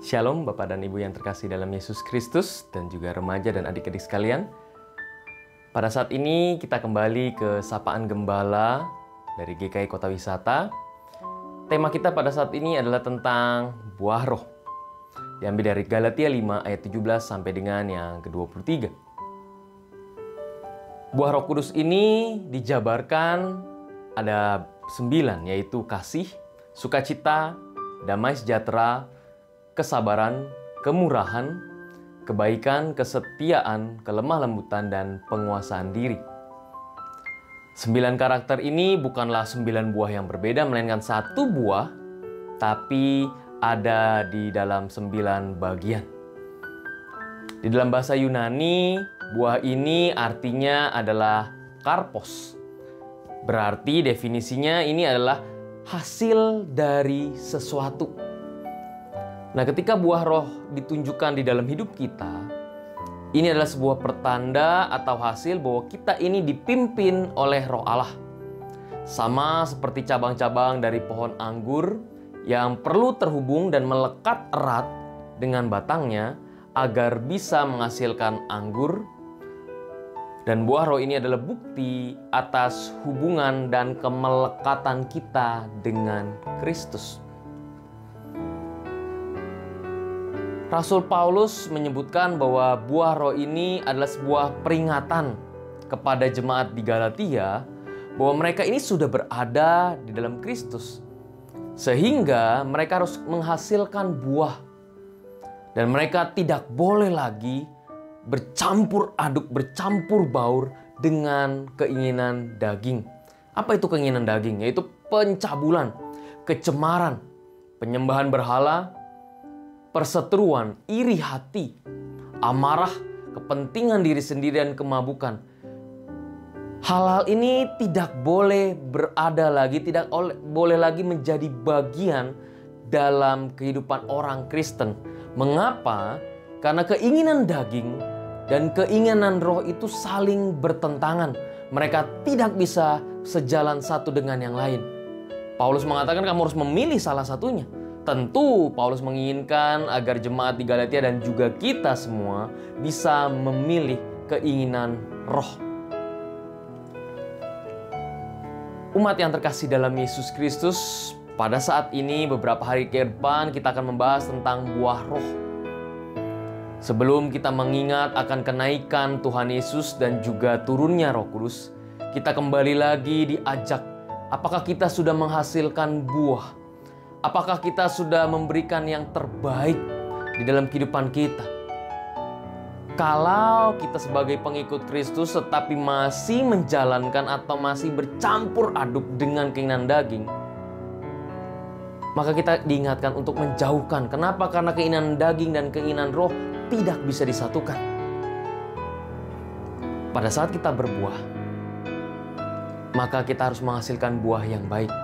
Shalom Bapak dan Ibu yang terkasih dalam Yesus Kristus dan juga remaja dan adik-adik sekalian. Pada saat ini kita kembali ke Sapaan Gembala dari GKI Kota Wisata. Tema kita pada saat ini adalah tentang buah roh. Diambil dari Galatia 5 ayat 17 sampai dengan yang ke-23. Buah Roh Kudus ini dijabarkan ada 9, yaitu kasih, sukacita, damai sejahtera, kesabaran, kemurahan, kebaikan, kesetiaan, kelemah lembutan, dan penguasaan diri. 9 karakter ini bukanlah 9 buah yang berbeda, melainkan satu buah, tapi ada di dalam 9 bagian. Di dalam bahasa Yunani, buah ini artinya adalah karpos. Berarti definisinya ini adalah hasil dari sesuatu. Nah, ketika buah roh ditunjukkan di dalam hidup kita, ini adalah sebuah pertanda atau hasil bahwa kita ini dipimpin oleh Roh Allah. Sama seperti cabang-cabang dari pohon anggur yang perlu terhubung dan melekat erat dengan batangnya agar bisa menghasilkan anggur. Dan buah roh ini adalah bukti atas hubungan dan kemelekatan kita dengan Kristus. Rasul Paulus menyebutkan bahwa buah roh ini adalah sebuah peringatan kepada jemaat di Galatia bahwa mereka ini sudah berada di dalam Kristus. Sehingga mereka harus menghasilkan buah. Dan mereka tidak boleh lagi bercampur aduk, bercampur baur dengan keinginan daging. Apa itu keinginan daging? Yaitu pencabulan, kecemaran, penyembahan berhala, perseteruan, iri hati, amarah, kepentingan diri sendiri, dan kemabukan. Hal-hal ini tidak boleh berada lagi, tidak boleh lagi menjadi bagian dalam kehidupan orang Kristen. Mengapa? Karena keinginan daging dan keinginan roh itu saling bertentangan. Mereka tidak bisa sejalan satu dengan yang lain. Paulus mengatakan kamu harus memilih salah satunya. Tentu Paulus menginginkan agar jemaat di Galatia dan juga kita semua bisa memilih keinginan roh. Umat yang terkasih dalam Yesus Kristus, pada saat ini beberapa hari ke depan kita akan membahas tentang buah roh. Sebelum kita mengingat akan kenaikan Tuhan Yesus dan juga turunnya Roh Kudus, kita kembali lagi diajak, apakah kita sudah menghasilkan buah? Apakah kita sudah memberikan yang terbaik di dalam kehidupan kita? Kalau kita sebagai pengikut Kristus tetapi masih menjalankan atau masih bercampur aduk dengan keinginan daging, maka kita diingatkan untuk menjauhkan. Kenapa? Karena keinginan daging dan keinginan roh tidak bisa disatukan. Pada saat kita berbuah, maka kita harus menghasilkan buah yang baik.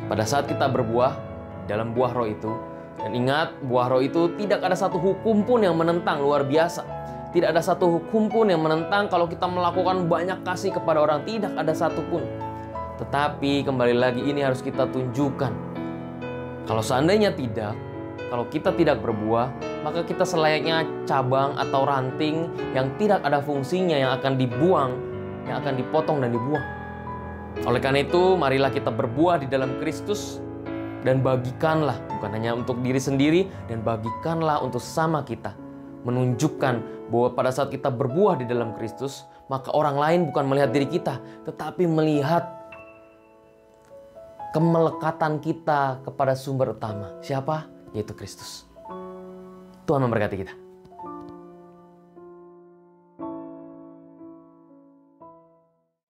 Pada saat kita berbuah dalam buah roh itu, dan ingat, buah roh itu tidak ada satu hukum pun yang menentang, luar biasa. Tidak ada satu hukum pun yang menentang kalau kita melakukan banyak kasih kepada orang, tidak ada satu pun. Tetapi kembali lagi ini harus kita tunjukkan. Kalau seandainya tidak, kalau kita tidak berbuah, maka kita selayaknya cabang atau ranting yang tidak ada fungsinya, yang akan dibuang, yang akan dipotong dan dibuang. Oleh karena itu, marilah kita berbuah di dalam Kristus dan bagikanlah, bukan hanya untuk diri sendiri, dan bagikanlah untuk sesama kita. Menunjukkan bahwa pada saat kita berbuah di dalam Kristus, maka orang lain bukan melihat diri kita, tetapi melihat kemelekatan kita kepada sumber utama. Siapa? Yaitu Kristus. Tuhan memberkati kita.